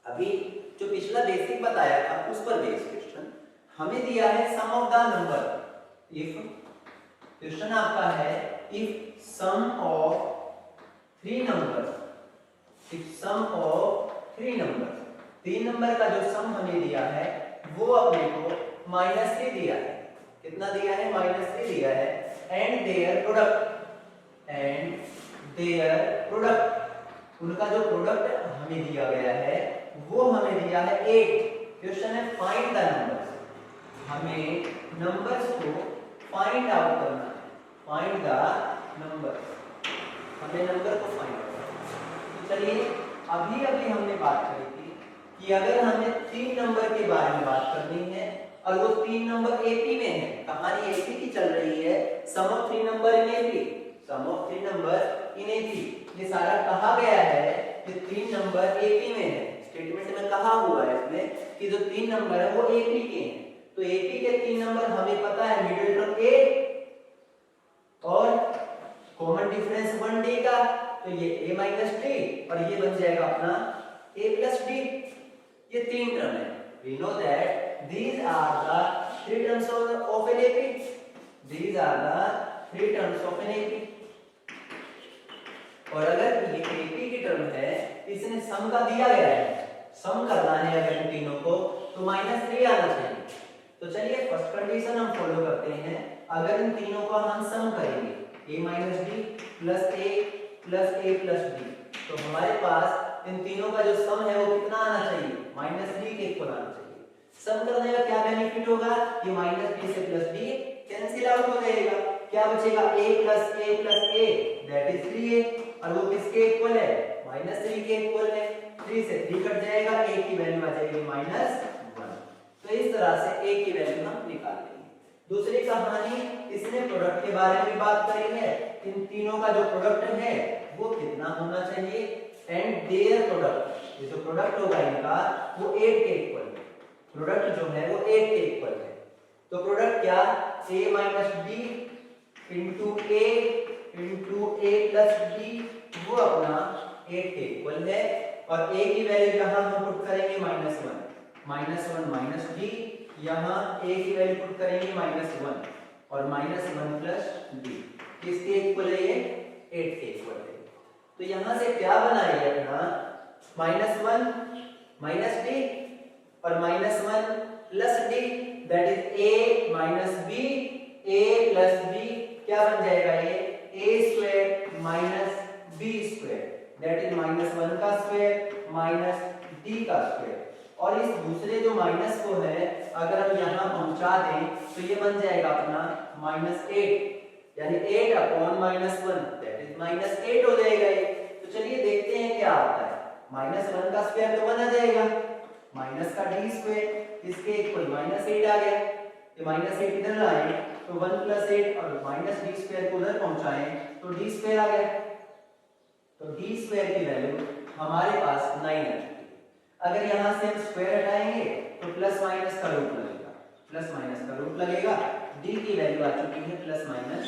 अभी जो पिछला बेसिक बताया था उस पर बेस्ड क्वेश्चन हमें दिया है sum of the number. If question आपका है if sum of three numbers, if sum of three numbers, तीन नंबर का जो सम हमें दिया है वो अपने को -3 दिया है। कितना दिया है? -3 दिया है। And their product, and their product, उनका जो प्रोडक्ट हमें दिया गया है वो हमें दिया है 8। क्वेश्चन है फाइंड द नंबर्स, हमें नंबर्स को फाइंड आउट करना है। फाइंड द नंबर्स, हमें नंबर को फाइंड आउट करना है। तो चलिए अभी अभी हमने बात करी थी कि अगर हमें तीन नंबर के बारे में बात करनी है और वो तीन नंबर एपी में है, कहानी एपी की चल रही है, sum of three number in AP, sum of three number in AP, ये सारा कहा गया है कि तीन नंबर एपी में है। स्टेटमेंट में कहा हुआ है इसमें कि जो तीन नंबर है वो एपी के हैं। तो एपी के तीन नंबर हमें पता है, मिडिल टर्म ए और कॉमन डिफरेंस 1d का, तो ये a माइनस डी और ये बन जाएगा अपना a प्लस डी। ये तीन टर्म है। We know that these are the three terms of an AP, these are the three terms of an AP। और अगर ये AP की टर्म है, इसने सम का दिया गया है, सम करना है अगर इन तीनों को तो -3 आना चाहिए। तो चलिए फर्स्ट कंडीशन हम फॉलो करते हैं। अगर इन तीनों को हम सम करेंगे a minus D plus a plus D, तो हमारे पास इन तीनों का जो सम है वो कितना आना चाहिए? -3 के इक्वल आना चाहिए। सम करने का क्या बेनिफिट होगा? ये -d से प्लस d कैंसिल आउट हो जाएगा। क्या बचेगा? a plus a that is 3a, और वो किसके इक्वल है? -3 के इक्वल है। 3 से 3 कट जाएगा, a की वैल्यू आ जाएगी -1। तो इस तरह से a की वैल्यू हम निकाल लेंगे। दूसरी कहानी, इसने प्रोडक्ट के बारे में बात करी है। इन तीनों का जो प्रोडक्ट है वो कितना होना चाहिए? एंड देयर प्रोडक्ट, ये जो प्रोडक्ट होगा इनका वो 8 के इक्वल है। प्रोडक्ट जो है वो 8 के इक्वल है। तो प्रोडक्ट क्या? a minus D into a plus D, वो अपना 8 के इक्वल है। और a की वैल्यू यहाँ हम पुट करेंगे -1 माइनस डी, यहाँ a की वैल्यू पुट करेंगे -1 और -1 प्लस डी, किसके इक्वल है? ये 8 के इक्वल है। तो यहाँ से क्या बना है अपना? -1 माइनस डी और -1 plus D, that is a minus B, a plus B, क्या बन जाएगा? ये a square minus B square, that is -1 का स्क्वायर माइनस d का स्क्वायर। और इस दूसरे जो माइनस को है अगर हम यहाँ पहुंचा दें तो ये बन जाएगा अपना -8, यानी 8 अपॉन -1 दैट इज -8 हो जाएगा ये। तो चलिए देखते हैं क्या आता है। -1 का स्क्वायर तो 1 आ जाएगा, माइनस का d स्क्वायर, इसके इक्वल -8 आ गया। ये -8 इधर लाए तो 1 प्लस 8 और -d स्क्वायर को उधर पहुंचाएं तो d स्क्वायर आ गया। तो d स्क्वायर की वैल्यू हमारे पास 9 है। अगर यहां से हम स्क्वायर हटाएंगे तो प्लस माइनस का रूट लगेगा, प्लस माइनस का रूट लगेगा। d की वैल्यू आ चुकी है +3,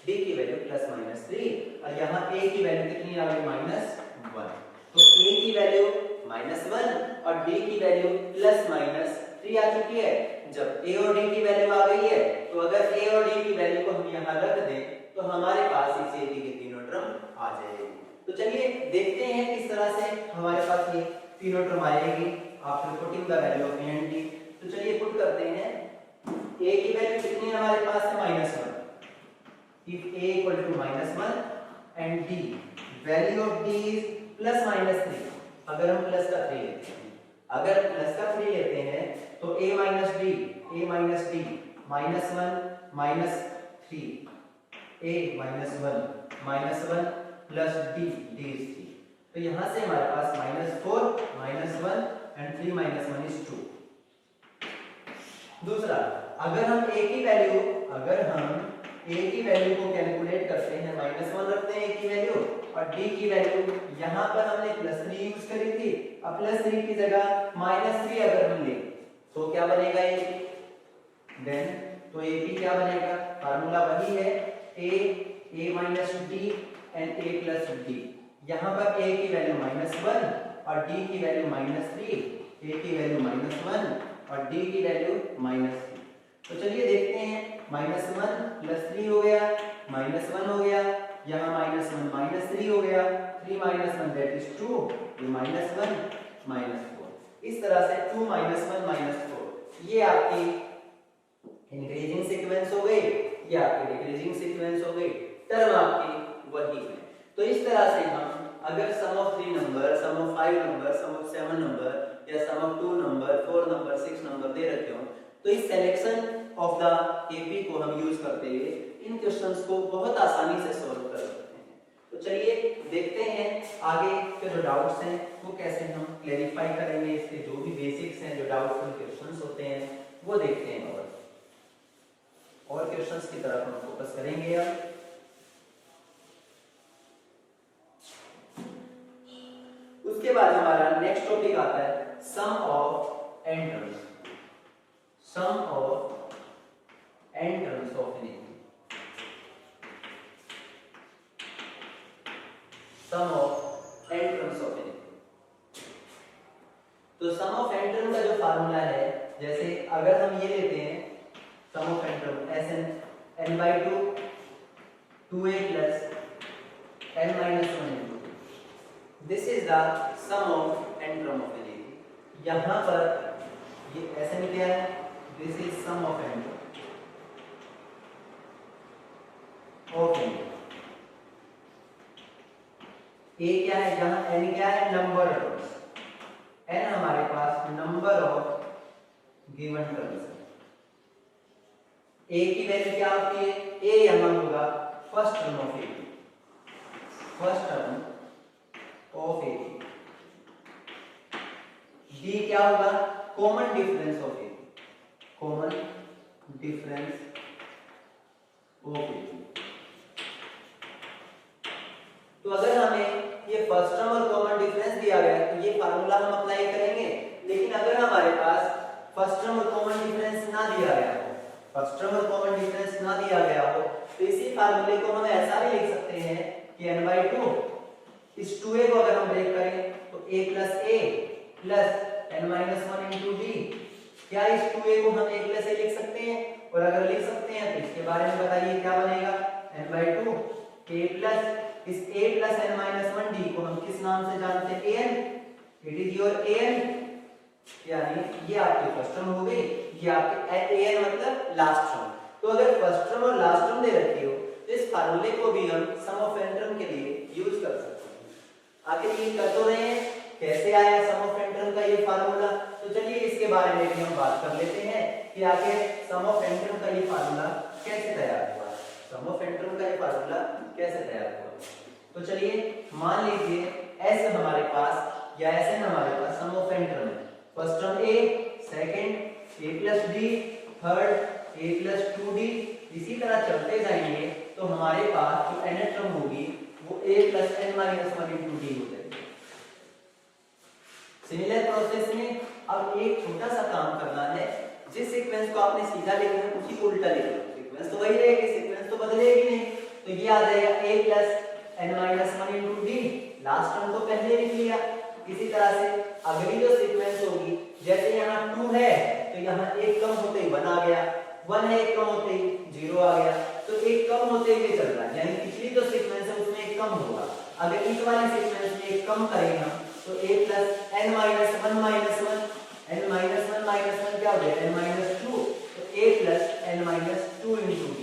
d की वैल्यू +3 और यहाँ a की वैल्यू कितनी आ गई? -1। तो a की वैल्यू -1 और d की वैल्यू +-3 आ चुकी है। जब a और d की वैल्यू आ गई है तो अगर a और d की वैल्यू को हम यहाँ रख दें तो हमारे पास इस a के तीनों टर्म आ जाएंगे। तो चलिए देखते हैं किस तरह से हमारे पास ये तीनों टर्म आएगी after putting the value of a and d। तो चलिए पुट करते हैं। a की वैल्यू कितनी है हमारे पास? है -1। if a equal to -1 and d, value of d is +-3। अगर हम प्लस का 3 लेते हैं, अगर प्लस का 3 लेते हैं तो a minus d -1 -3 a -1 plus d is 3। तो यहां से हमारे पास -4 -1 एंड 3 -1 is 2। दूसरा, अगर हम a की वैल्यू को कैलकुलेट करते हैं, -1 रखते हैं a की वैल्यू और d की वैल्यू यहां पर हमने +3 यूज करी थी। अब +3 की जगह -3 अगर हम लें तो क्या बनेगा? ये देन तो AP क्या बनेगा? फार्मूला वही है a minus d and a plus d। यहाँ पर a की वैल्यू -1 और डी की वैल्यू -3, ए की वैल्यू -1 और डी की वैल्यू -3। तो चलिए देखते हैं, -1 + 3 हो गया, -1 हो गया, यहाँ -1 -3 हो गया, 3 - 1 दैट इज 2, ये -1 -4। इस तरह से 2 -1 -4 ये आपकी इंक्रीजिंग सीक्वेंस हो गई, ये आपकी डिक्रीजिंग सीक्वेंस हो गई, टर्म आपकी वही है। तो इस तरह से हम अगर sum of 3 number, sum of 5 number, sum of 7 number या sum of 2 number, 4 number, 6 number दे रखे हो, तो इस सिलेक्शन ऑफ द एपी को हम यूज करते हुए इन क्वेश्चंस को बहुत आसानी से सॉल्व कर सकते हैं। तो चलिए देखते हैं आगे के जो डाउट्स हैं वो कैसे हम क्लैरिफाई करेंगे, इसके जो भी बेसिक्स हैं, जो डाउटफुल क्वेश्चंस होते हैं वो देखते हैं और क्वेश्चंस की तरफ हम फोकस करेंगे। अब उसके बाद हमारा नेक्स्ट टॉपिक आता है sum of n terms, sum of n terms of n AP, sum of n terms of n AP. तो सम ऑफ एन टर्म का जो फार्मूला है, जैसे अगर हम ये लेते हैं sum of n term Sn n/2 2a plus n minus 1 into 2, this is the sum of n term of n AP. यहाँ पर ये Sn क्या है, this is sum of n term of n. A क्या है, यहाँ n क्या है, नंबर ऑफ टर्म्स, n हमारे पास नंबर ऑफ गिवन टर्म्स है। a की वैल्यू क्या होती है, a यहाँ होगा first term of a, first term of a। d क्या होगा, common difference of a, common difference of a। तो अगर हमें ये फर्स्ट टर्म और कॉमन डिफरेंस दिया गया है तो ये फार्मूला हम अप्लाई करेंगे। लेकिन अगर हमारे पास फर्स्ट टर्म और कॉमन डिफरेंस ना दिया गया हो, फर्स्ट टर्म और कॉमन डिफरेंस ना दिया गया हो, तो इसी फार्मूले को हम ऐसा भी लिख सकते हैं कि n/2 इस 2a को अगर हम ब्रेक करें तो a + a + n - 1 into d, क्या इस 2a को हम a + a लिख सकते हैं? और अगर लिख सकते हैं तो इसके बारे में बताइए क्या बनेगा, n/2 a प्लस इस a + n - 1 d को हम किस नाम से जानते हैं, an, it is your an, यानी ये आपकी फर्स्ट टर्म हो गई, ये आपके an मतलब लास्ट टर्म। तो अगर फर्स्ट टर्म और लास्ट टर्म दे रखी हो तो इस फार्मूले को भी हम सम ऑफ एन टर्म के लिए यूज कर सकते हैं। आखिर ये कर तो रहे हैं, कैसे आया सम ऑफ एन टर्म का ये फार्मूला, तो चलिए इसके बारे में भी हम बात कर लेते हैं कि आखिर सम ऑफ एन टर्म का ये फार्मूला कैसे तैयार हुआ, सम ऑफ एन टर्म का ये फार्मूला कैसे तैयार हुआ। तो चलिए मान लीजिए ऐसे हमारे पास या ऐसे हमारे पास सम ऑफ एन टर्म है, first term a, second a + d, third a + 2d, इसी तरह चलते जाएंगे तो हमारे पास जो n टर्म होगी वो a + n - 1 into d हो जाएगी। सिमिलर प्रोसेस में अब एक छोटा सा काम करना है, जिस सीक्वेंस को आपने सीधा लिखना है उसी को उल्टा लिखना है, सीक्वेंस तो वही रहेगी, सीक्वेंस तो बदलेगी नहीं। तो ये आ जाएगा a + n - 1 into d, last term तो पहले लिख लिया। इसी तरह से अगली जो सीक्वेंस होगी, जैसे यहाँ 2 है तो यहाँ एक कम होते ही 1 आ गया, 1 है एक कम होते ही 0 आ गया, तो एक कम होते ही चल रहा है, यानी पिछली जो सीक्वेंस है उसमें एक कम होगा। अगर इस वाली सीक्वेंस में एक कम करेंगे हम तो a + n - 1 - 1 n - 1 क्या हो गया, n - 2, तो a + n - 2 into d,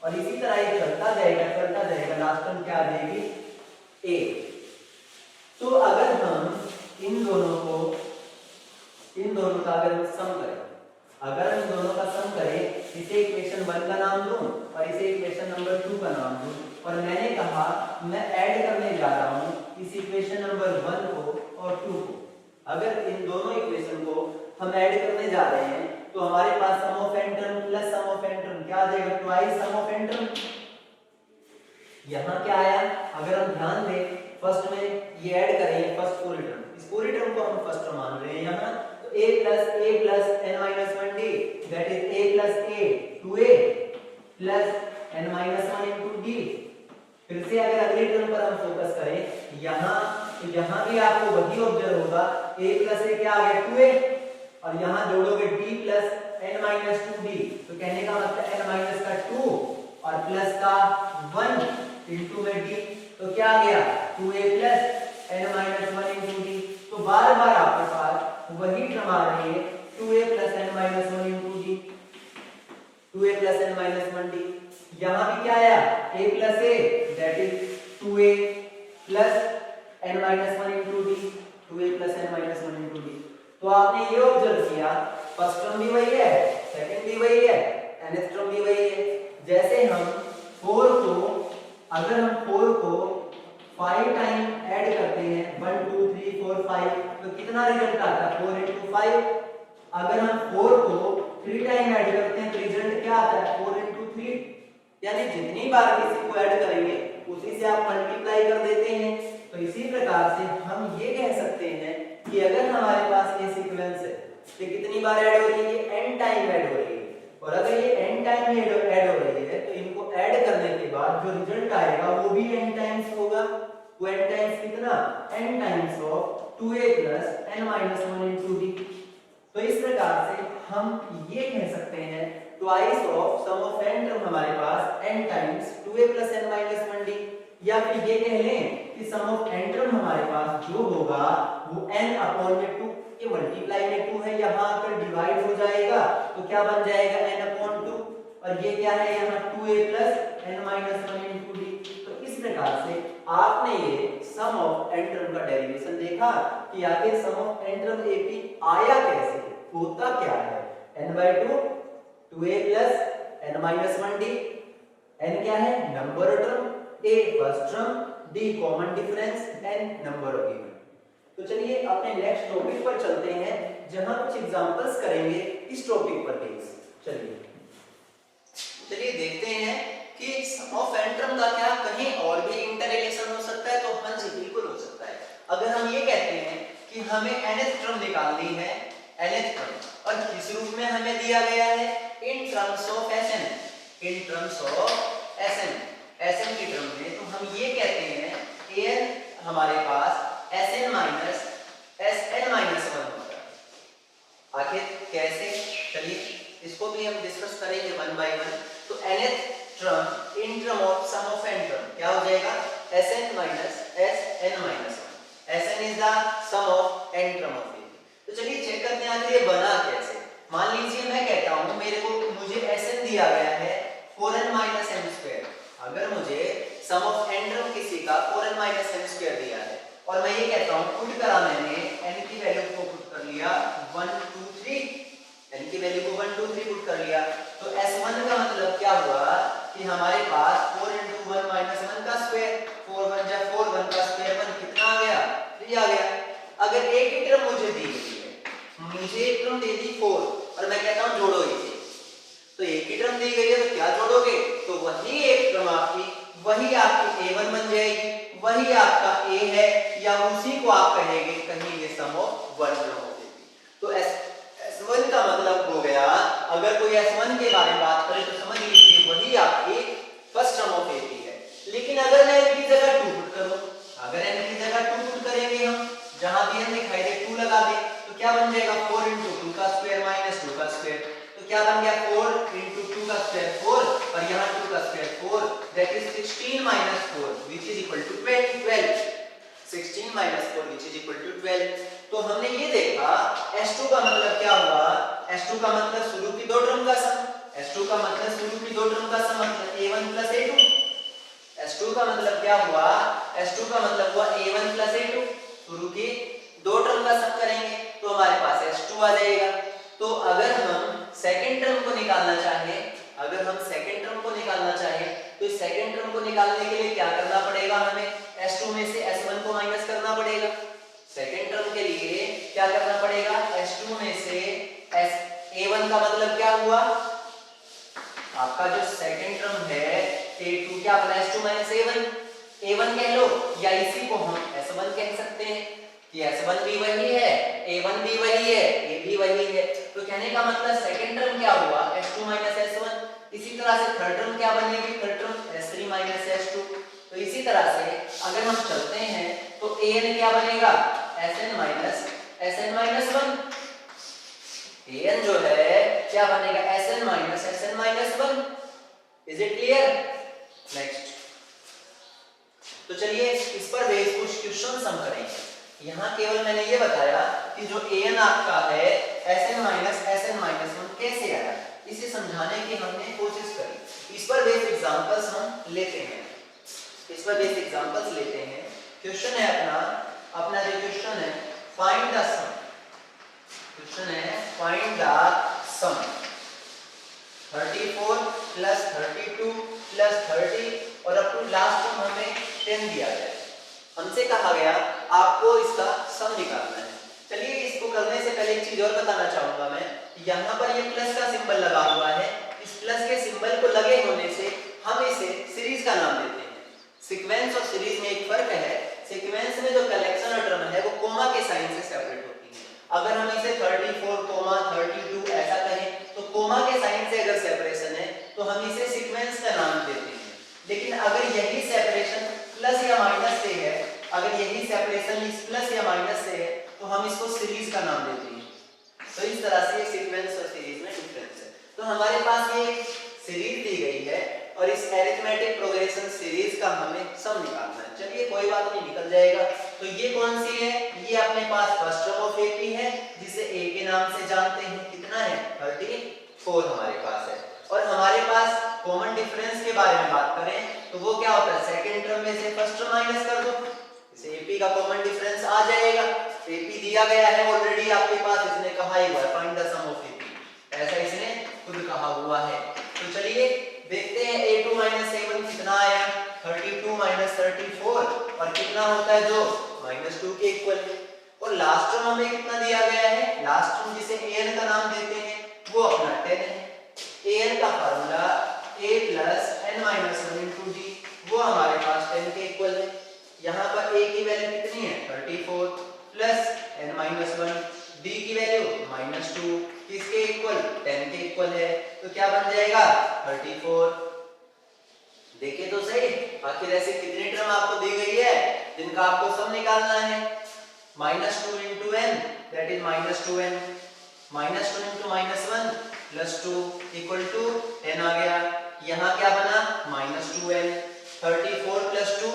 और इसी तरह ये चलता जाएगा, लास्ट टर्म क्या आ जाएगी a। तो अगर हम इन दोनों का अगर हम सम करें, अगर हम दोनों का सम करें, इसे इक्वेशन 1 का नाम दूं और इसे इक्वेशन नंबर 2 का नाम दूं, और मैंने कहा मैं ऐड करने जा रहा हूं इस इक्वेशन नंबर 1 को और 2 को। अगर इन दोनों इक्वेशन को हम ऐड करने जा रहे हैं तो हमारे पास sum of n term plus sum of n term क्या आ जाएगा, twice sum of n term. यहाँ क्या आया, अगर हम ध्यान दें फर्स्ट में ये ऐड करें फर्स्ट पूरी टर्म, इस पूरी टर्म को हम फर्स्ट टर्म मान रहे हैं यहाँ, तो a + n - 1d, that is a + a 2a + n - 1 into d। फिर से अगर अगली टर्म पर हम फोकस करें, यहाँ तो यहाँ भी आपको वही ऑब्जर्व होगा, a प्लस ए क्या आ गया 2a, और यहाँ जोड़ोगे d plus n minus 2d, तो कहने का मतलब n माइनस का 2 और प्लस का 1 इंटू में d, तो क्या आ गया 2a plus n minus 1 into d। तो बार बार आपके पास वही टर्म आ रही है 2a plus n minus 1 into d, 2a plus n minus 1d। यहाँ भी क्या आया a plus a that is 2a plus n minus 1 into d, 2a plus n minus 1 into d। तो आपने ये ऑब्जर्व किया फर्स्ट टर्म भी वही है, सेकंड भी वही है, nth टर्म भी वही है। जैसे हम 4 को, अगर हम 4 को 5 टाइम ऐड करते हैं 1 2 3 4 5, तो कितना रिजल्ट आता है 4 into 5। अगर हम 4 को 3 टाइम ऐड करते हैं तो रिजल्ट क्या आता है 4 into 3। यानी जितनी बार किसी को ऐड करेंगे उसी से आप मल्टीप्लाई कर देते हैं। तो इसी प्रकार से हम ये कह सकते हैं कि अगर हमारे पास ये सीक्वेंस है तो कितनी बार ऐड हो रही है n टाइम ऐड हो रही है, और अगर ये n टाइम ऐड हो रही है तो इनको ऐड करने के बाद जो रिजल्ट आएगा वो भी n टाइम्स होगा। वो n टाइम्स कितना n times of 2a plus n minus 1 into d। तो इस प्रकार से हम ये कह सकते हैं twice of sum of n term हमारे पास n times 2a plus n minus 1d, या फिर ये कह लें कि सम ऑफ n टर्म हमारे पास जो होगा वो n अपॉन में 2, ये मल्टीप्लाई में 2 है, यहाँ आकर डिवाइड हो जाएगा तो क्या बन जाएगा n अपॉन 2, और ये क्या है यहाँ 2a plus n minus 1 into d। तो इस प्रकार से आपने ये सम ऑफ n टर्म का डेरिवेशन देखा कि आखिर sum of n term a p आया कैसे, होता क्या है n/2 2a plus n minus 1d। n क्या है number term, a first term, d common difference, n number of even. तो चलिए अपने नेक्स्ट टॉपिक पर चलते हैं जहां कुछ एग्जांपल्स करेंगे इस टॉपिक पर बेस्ड। चलिए देखते हैं कि सम ऑफ n टर्म का क्या कहीं और भी इंटर रिलेशन हो सकता है, तो हाँ जी बिल्कुल हो सकता है। अगर हम ये कहते हैं कि हमें nth टर्म निकालनी है, nth टर्म, और किस रूप में हमें दिया गया है in terms of Sn, in terms of Sn, Sn की टर्म में, तो हम ये कहते हैं an हमारे पास Sn माइनस Sn माइनस 1 होगा। आखिर कैसे, चलिए इसको भी हम डिस्कस करेंगे वन बाय वन। तो nth term in term of sum of n term क्या हो जाएगा Sn minus Sn minus 1, Sn is the sum of n term of a। तो चलिए चेक करते हैं आखिर ये बना कैसे। मान लीजिए मैं कहता हूं मुझे Sn दिया गया है 4n माइनस m स्क्वायर। अगर मुझे सम ऑफ n टर्म किसी का 4n माइनस m स्क्वायर दिया है और मैं ये कहता हूं पुट करा मैंने n की वैल्यू को पुट कर लिया 1 2 3, n की वैल्यू को 1 2 3 पुट कर लिया, तो S1 का मतलब क्या हुआ कि हमारे पास 4 into 1 minus 1 का स्क्वायर, 4 1 जा 4 1 का स्क्वायर 1 कितना आ गया 3 आ गया। अगर एक ही टर्म मुझे दी गई है, मुझे एक टर्म दे दी 4 और मैं कहता हूं जोड़ो इसे, तो एक ही टर्म दी गई है तो क्या जोड़ोगे, तो वही एक टर्म आपकी वही आपकी a1 बन जाएगी, वही आपका a है, या उसी को आप कहेंगे कहेंगे सम ऑफ 1 टर्म हो जाएगी। तो S1 का मतलब हो गया, अगर कोई S1 के बारे में बात करें तो समझ लीजिए वही आपकी फर्स्ट टर्म ऑफ AP है। लेकिन अगर मैं n की जगह 2 पुट करूं, अगर n की जगह 2 पुट करेंगे हम, जहां भी n दिखाई दे 2 लगा दे, तो क्या बन जाएगा 4 into 2 का स्क्वायर माइनस 2 का स्क्वायर, तो क्या बन गया 4 into 2 का स्क्वायर 4 और यहां 2 का square 4, that is 16 minus 4 which is equal to 12। 16 minus 4 which is equal to 12। तो हमने ये देखा S2 का मतलब क्या हुआ, S2 का मतलब शुरू की दो टर्म का सम, S2 का मतलब शुरू की दो टर्म का सम मतलब A1 plus A2। S2 का मतलब क्या हुआ, S2 का मतलब हुआ A1 plus A2, शुरू की दो टर्म का सम करेंगे तो हमारे पास S2 आ जाएगा। तो अगर हम सेकंड टर्म को निकालना चाहें, अगर हम सेकंड टर्म को निकालना चाहें तो इस सेकंड टर्म को निकालने के लिए क्या करना पड़ेगा, हमें S2 में से S1 को माइनस करना पड़ेगा। सेकंड टर्म के लिए क्या करना पड़ेगा, S2 में से A1 का मतलब क्या हुआ, आपका जो सेकंड टर्म है A2 क्या बना S2 माइनस A1, A1 कह लो, या इसी को हम S1 कह सकते हैं कि S1 भी वही है, A1 भी वही है, A भी वही है। तो कहने का मतलब सेकंड टर्म क्या हुआ S2 माइनस S1। इसी तरह से थर्ड टर्म क्या बनेगी, third term S3 minus S2। तो इसी तरह से अगर हम चलते हैं तो an क्या बनेगा sn माइनस वन। an जो है क्या बनेगा sn minus one. Is it clear? Next, तो चलिए इस पर बेस कुछ क्वेश्चन हम करेंगे। यहाँ केवल मैंने ये बताया कि जो an आपका है sn माइनस वन कैसे आया, इसे समझाने की हमने कोशिश करी। इस पर बेस एग्जांपल्स हम लेते हैं। क्वेश्चन है अपना जो क्वेश्चन है find the sum. Find the sum 34 plus 32 plus 30 और अप टू लास्ट टर्म हमें 10 दिया गया। हमसे कहा गया आपको इसका सम निकालना है। चलिए इसको करने से पहले एक चीज और बताना चाहूंगा मैं, यहाँ पर ये प्लस का सिंबल लगा हुआ है। इस प्लस के सिंबल को लगे होने से हम इसे सीरीज का नाम देते हैं। सीक्वेंस और सीरीज में एक फर्क है। सीक्वेंस में जो कलेक्शन और टर्म है वो कोमा के साइन से सेपरेट होती है। अगर हम इसे 34 कोमा 32 ऐसा कहें तो कोमा के साइन से अगर सेपरेशन है तो हम इसे सीक्वेंस का नाम देते हैं। लेकिन अगर यही सेपरेशन प्लस या माइनस से है, अगर यही सेपरेशन इस प्लस या माइनस से है तो हम इसको सीरीज का नाम देते हैं। तो इस तरह से सीक्वेंस और सीरीज में डिफरेंस है। तो हमारे पास ये सीरीज दी गई है और इस अरिथमेटिक प्रोग्रेशन सीरीज का हमें सम निकालना है। चलिए कोई बात नहीं, निकल जाएगा। तो ये कौन सी है? ये अपने पास फर्स्ट टर्म ऑफ एपी है जिसे ए के नाम से जानते हैं। कितना है? 34 हमारे पास है। और हमारे पास कॉमन डिफरेंस के बारे में बात करें तो वो क्या होता है, सेकंड टर्म में से फर्स्ट टर्म माइनस कर दो, इसे एपी का कॉमन डिफरेंस आ जाएगा। एपी दिया गया है ऑलरेडी आपके पास, इसने कहा ही हुआ है find the sum of AP, ऐसा इसने खुद कहा हुआ है। तो चलिए देखते हैं a2 a1 कितना आया, 32 34 और कितना होता है जो -2 के इक्वल है। और लास्ट टर्म हमें कितना दिया गया है, लास्ट टर्म जिसे an का नाम देते हैं वो अपना 10 है। an का फार्मूला a + n - 1 * d, वो हमारे पास 10 के इक्वल है। यहाँ पर a की वैल्यू कितनी है 34 प्लस n - 1, d की वैल्यू -2, किसके इक्वल 10 के इक्वल है। तो क्या बन जाएगा 34। देखिए तो सही, आखिर ऐसे कितनी टर्म आपको दी गई है जिनका आपको सम निकालना है। -2 * n दैट इज -2n, -2 * -1 +2 = 10 आ गया। यहाँ क्या बना -2n, 34 + 2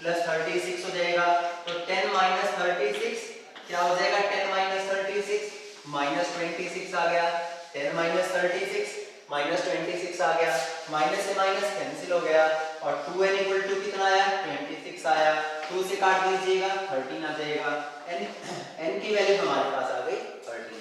+ 36 हो जाएगा। तो 10 - 36 क्या हो जाएगा, 10 - 36 -26 आ गया। 10 - 36 -26 आ गया, माइनस से माइनस कैंसिल हो गया और 2n = कितना आया 26 आया। 2 से काट दीजिएगा 13 आ जाएगा। n की वैल्यू हमारे पास आ गई 13।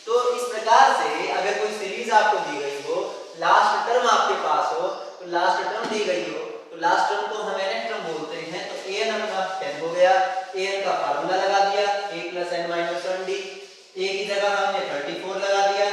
तो इस प्रकार से अगर कोई सीरीज आपको दी गई हो, लास्ट टर्म आपके पास हो, तो लास्ट टर्म दी गई हो तो लास्ट टर्म को हम nth टर्म बोलते हैं। तो an अपना 10 हो गया, an का फार्मूला लगा दिया a + n - 1d, a की जगह हमने 34 लगा दिया,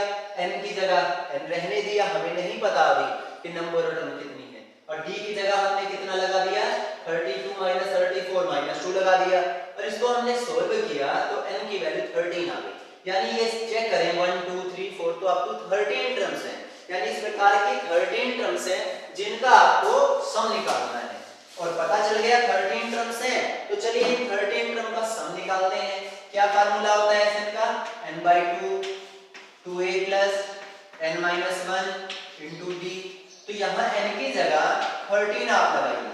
n की जगह n रहने दिया, हमें नहीं पता अभी कि नंबर और टर्म कितनी है। और d की जगह हमने कितना लगा दिया 32 - 34 -2 लगा दिया। और इसको हमने सोल्व किया तो n की वैल्यू 13 आ गई। यानी ये चेक करें 1 2 3 4 तो अप टू 13 टर्म्स हैं। यानी इस प्रकार की 13 टर्म्स हैं जिनका आपको सम निकालना है। और पता चल गया 13 टर्म्स हैं, तो चलिए इन 13 टर्म का सम निकालते हैं। क्या फार्मूला होता है sn का, n/2 2a + n - 1 * d। तो यहाँ n की जगह 13 आप लगाइए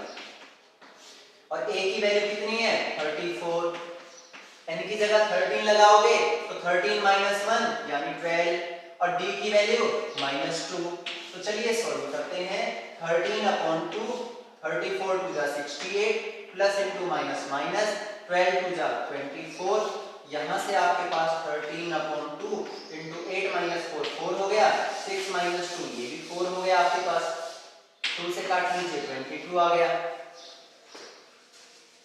और a की वैल्यू कितनी है 34, n की जगह 13 लगाओगे तो 13 - 1 यानी 12 और d की वैल्यू -2। तो चलिए सॉल्व करते हैं। 13/2 34 * 68 प्लस इंटू माइनस माइनस 12 * 24। यहाँ से आपके पास 13/2 इंटू 8 - 4 4 हो गया, 6 - 2 ये भी 4 हो गया आपके पास। 2 से काट लीजिए 22 आ गया।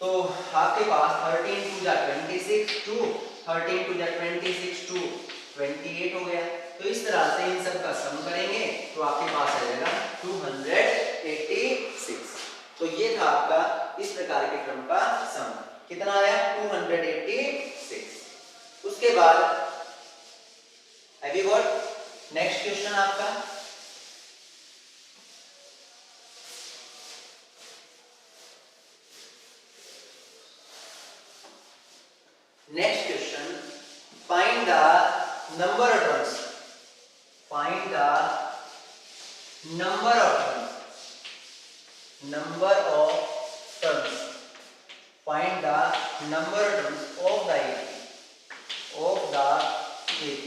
तो आपके पास 13 * 2 = 26 2 13 * 2 = 26 2 28 हो गया। तो इस तरह से इन सब का सम करेंगे तो आपके पास आ जाएगा 286। तो ये था आपका इस प्रकार के क्रम का सम। कितना आया 286। उसके बाद have you got next question आपका। Next question, find the number of terms, find the number of terms, number of terms, find the number of terms of the AP, of the AP,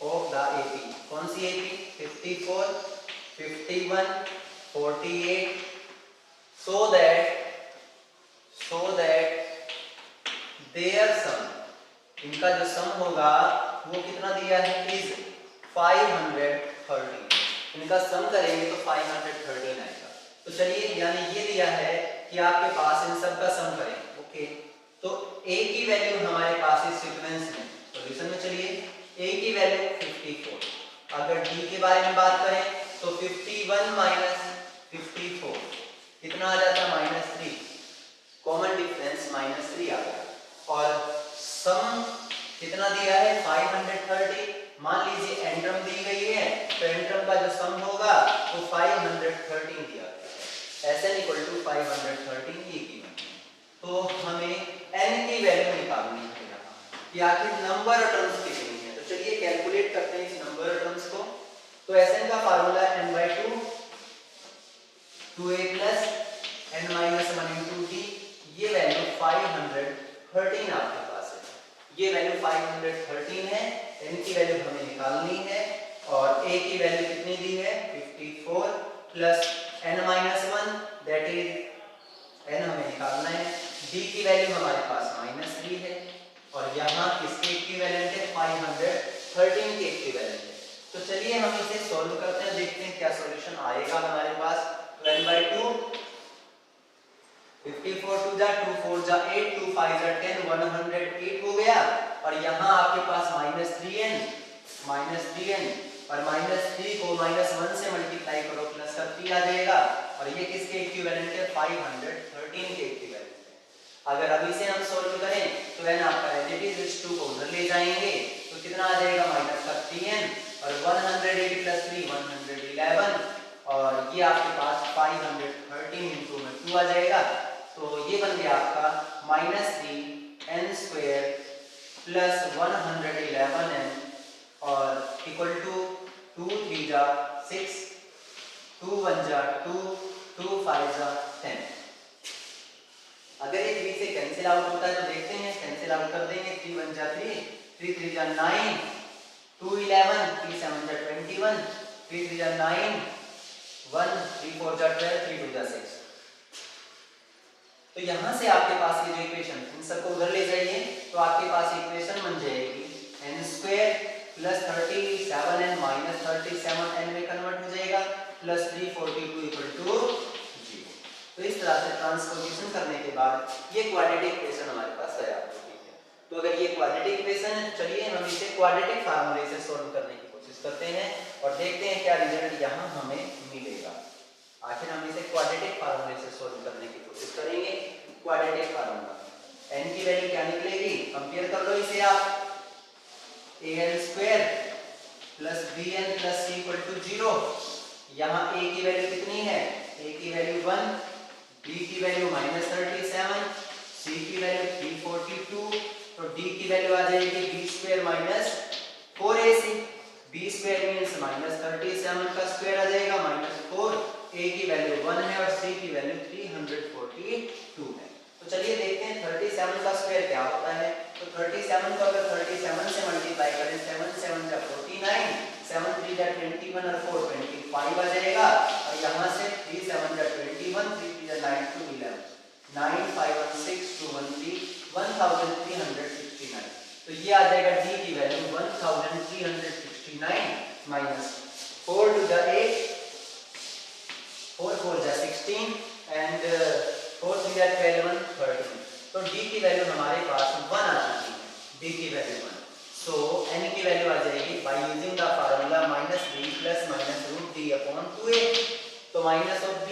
of the AP. कौन सी AP? 54, 51, 48, so that their sum, इनका जो सम होगा वो कितना दिया है is 513, इनका सम करेंगे तो 513 आएगा। तो चलिए यानी ये दिया है कि आपके पास इन सब का सम करें, ओके। तो a की वैल्यू हमारे पास इस सीक्वेंस में सॉल्यूशन में, चलिए a की वैल्यू 54, अगर d के बारे में बात करें तो 51 माइनस 54 कितना आ जाता है -3, कॉमन डिफरेंस -3 आ गया। और सम कितना दिया है 530, मान लीजिए n टर्म दी गई है तो n टर्म का जो सम होगा वो 513 दिया है, Sn इक्वल टू 513 ये की। तो हमें n की वैल्यू निकालनी है यहाँ कि आखिर नंबर ऑफ टर्म्स कितनी है। तो चलिए कैलकुलेट करते हैं इस नंबर ऑफ टर्म्स को। तो Sn का formula n/2 2a plus n minus 1 into d, ये वैल्यू 513 आपके पास है, ये वैल्यू 513 है, n की वैल्यू हमें निकालनी है। और a की वैल्यू कितनी दी है 54 plus n minus 1 that is n हमें निकालना है, d की वैल्यू हमारे पास -3 है और यहाँ किसके इक्विवेलेंट है 513 के इक्विवेलेंट है। तो चलिए हम इसे सॉल्व करते हैं, देखते हैं क्या सॉल्यूशन आएगा हमारे पास। 12/2 54 2 जा 2 4 जा 8 2 5 जा 10 108 हो गया। और यहाँ आपके पास -3n और -3 को -1 से मल्टीप्लाई करो प्लस का 3 आ जाएगा। और ये किसके इक्विवेलेंट है 513 के इक्विवेलेंट है। अगर अभी से हम सॉल्व करें तो n आपका एज इट इज 2 को उधर ले जाएंगे तो कितना आ जाएगा -3n और 108 प्लस 3 111 और ये आपके पास 513 इंटू में 2 आ जाएगा। तो ये बन गया आपका -3n² प्लस 111n और इक्वल टू 2 3 जा 6 2 1 जा 2 2 5 जा 10। अगर ये 3 से कैंसिल आउट होता है तो देखते हैं, कैंसिल आउट कर देंगे। 3 1 जा 3 3 3 जा 9 2 11 3 7 जा 21 3 3 जा 9 1 3 4 जा 12 3 2 जा 6। तो यहां से आपके पास ये जो इक्वेशन इन सबको उधर ले जाइए तो आपके पास इक्वेशन बन जाएगी n² plus 37n minus 37n में कन्वर्ट हो जाएगा प्लस 342 इक्वल टू 0। तो इस तरह से ट्रांसपोजिशन करने के बाद ये क्वाड्रेटिक इक्वेशन हमारे पास तैयार हो गई है। तो अगर ये क्वाड्रेटिक इक्वेशन है, चलिए हम इसे क्वाड्रेटिक फार्मूले से सॉल्व करने की कोशिश करते हैं और देखते हैं क्या रिजल्ट यहाँ हमें मिलेगा। आखिर हम इसे क्वाड्रेटिक फार्मूले से सॉल्व करने की कोशिश करेंगे। क्वाड्रेटिक फार्मूला n की वैल्यू क्या निकलेगी, कंपेयर कर लो इसे आप, an² plus bn plus c equal to 0। यहाँ a की वैल्यू कितनी है, a की वैल्यू 1, b की वैल्यू -37, c की वैल्यू 342, तो d की वैल्यू आ जाएगी b² minus 4ac। b² means -37 का स्क्वायर आ जाएगा -4, a की वैल्यू 1 है और c की वैल्यू 342 है। तो चलिए देखते हैं 37 का स्क्वायर क्या होता है। तो 37 को अगर 37 से मल्टीप्लाई करें 7 7 जा 49 7 3 जा 21 और 4 25 आ जाएगा। और यहाँ से 3 7 जा 21 3 3 जा 9 2 11 9 5 1 6 2 1 3 1369। तो ये आ जाएगा d की वैल्यू 1369 माइनस 4 टू द 8 4 4 जा 16 एंड 4 3 जा 12 1 13। तो d की वैल्यू हमारे पास 1 आ चुकी है, d की वैल्यू 1। सो n की वैल्यू आ जाएगी by using the formula -b plus -√d/2a। तो माइनस ऑफ b,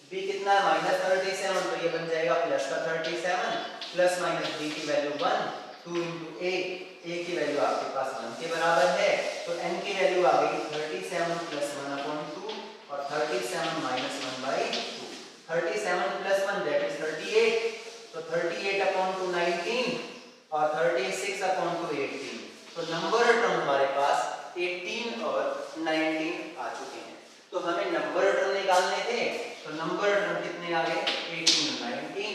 b कितना है -37, तो ये बन जाएगा प्लस का 37 प्लस माइनस d की वैल्यू 1 2 into a, a की वैल्यू आपके पास 1 के बराबर है। तो n की वैल्यू आ गई 37 प्लस 1/2 और 37 माइनस 1/2। 37 प्लस 1 दैट इज 38, तो 38/2 19 और 36 अपॉन टू 18। तो नंबर टर्म हमारे पास 18 और 19 आ चुके हैं। तो हमें नंबर टर्म निकालने थे, तो नंबर टर्म कितने आ गए? 18 19।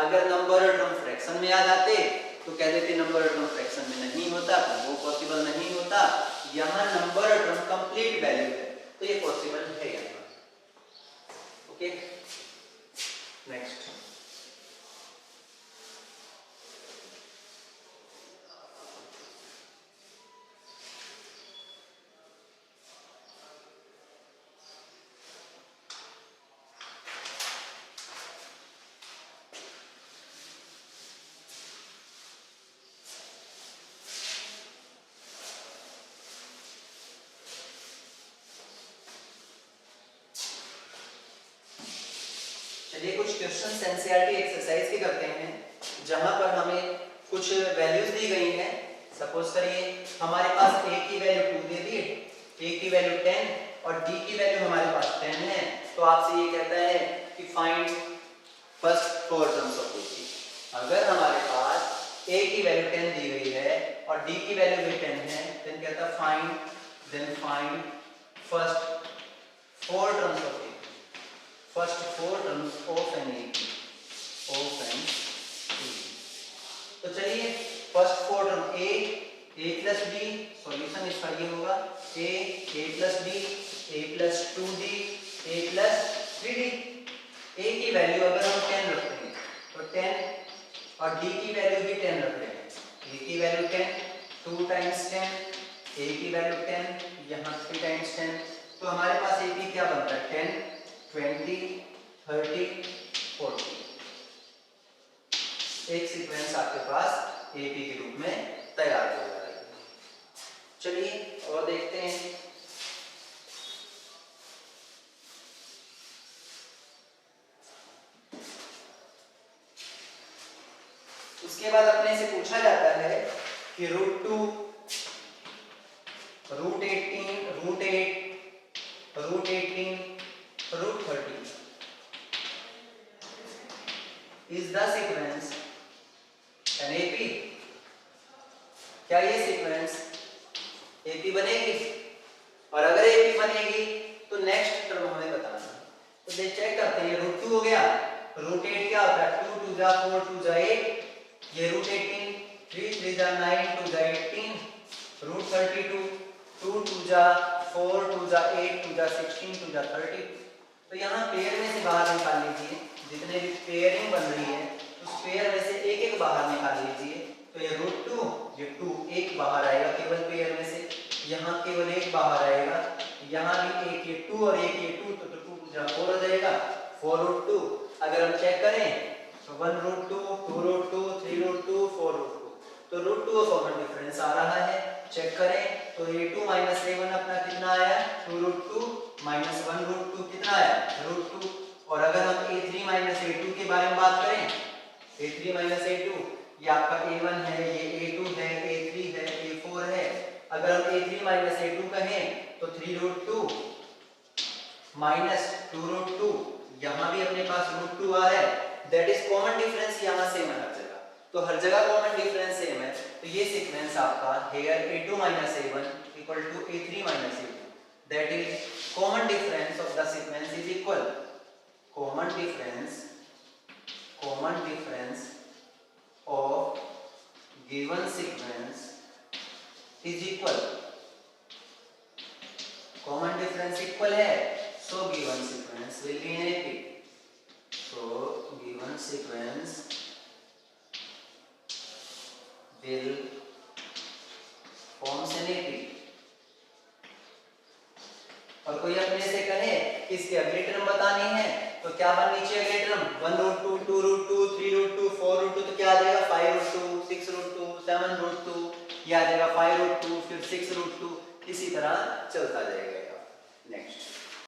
अगर नंबर टर्म फ्रैक्शन में आ जाते तो कह देते नंबर टर्म फ्रैक्शन में नहीं होता, तो वो पॉसिबल नहीं होता। यहाँ नंबर टर्म कंप्लीट वैल्यू है, तो ये पॉसिबल है यहाँ। Okay, next. चलिए कुछ क्वेश्चन एनसीईआरटी एक्सरसाइज के करते हैं, जहां पर हमें कुछ वैल्यूज दी गई हैं। सपोज करिए हमारे पास a की वैल्यू 2 दे दी, a की वैल्यू 10 और d की वैल्यू हमारे पास 10 है। तो आपसे ये कहता है कि find first four terms of a। अगर हमारे पास a की वैल्यू 10 दी गई है और d की वैल्यू भी 10 है, देन कहता है find first four terms of a। First four terms of an AP, तो चलिए first four term a plus b, solution इसका ये होगा a plus b, a plus 2d, a plus 3d। a की वैल्यू अगर हम 10 रखते हैं तो 10 और d की वैल्यू भी 10 रखते हैं। a की वैल्यू 10, 2 टाइम्स 10, a की वैल्यू 10, यहाँ 3 टाइम्स 10, तो हमारे पास AP क्या बनता है? 10 20 30 40। एक सीक्वेंस आपके पास एपी के रूप में तैयार हो जा रही है। चलिए और देखते हैं। उसके बाद अपने से पूछा जाता है कि √2 √18 √8 √18 √30 is the sequence an AP। क्या ये सीक्वेंस AP बनेगी? और अगर AP बनेगी तो नेक्स्ट टर्म हमें बताना है। तो देख चेक करते हैं, √2 हो गया, √8 क्या होता है? 2 2 जा 4 2 जा 8, ये √18 3 3 जा 9 2 जा 18, √32 2 2 जा 4 2 जा 8 2 जा 16 2 जा 30। तो यहाँ पेयर में से बाहर निकाल लीजिए, जितने भी पेयरिंग बन रही है उस पेयर में से एक एक बाहर निकाल लीजिए। तो ये √2 ये 2 एक बाहर आएगा केवल पेयर में से, यहाँ केवल एक बाहर आएगा, यहाँ भी एक ये 2 और एक ये 2, तो 2 2 जा 4 हो जाएगा 4√2। अगर हम चेक करें तो 1√2 2√2 3√2 4√2, तो √2 कॉमन डिफरेंस आ रहा है। चेक करें तो a2 माइनस a1 अपना कितना आया? 2√2 माइनस 1√2 कितना आया? √2। और अगर हम a3 माइनस a2 के बारे में बात करें, a3 माइनस a2 ये आपका a1 है, ये a2 है, a3 है, a4 है। अगर हम a3 माइनस a2 कहें तो 3√2 माइनस 2√2, यहाँ भी अपने पास √2 आ रहा है। दैट इज कॉमन डिफरेंस, यहाँ सेम है हर जगह, तो हर जगह कॉमन डिफरेंस सेम है। तो ये सीक्वेंस आपका here a2 minus a1 equal to a3 minus a2, that is common difference of the sequence is equal common difference of given sequence is equal, common difference equal है, so given sequence will be in AP। So given sequence will forms an AP। और कोई अपने से कहे कि इसकी अगली term बतानी है तो क्या बननी चाहिए अगली टर्म? 1√2 2√2 3√2 4√2, तो क्या आ जाएगा? 5√2 6√2 7√2, ये आ जाएगा 5√2 फिर 6√2, इसी तरह चलता जाएगा। नेक्स्ट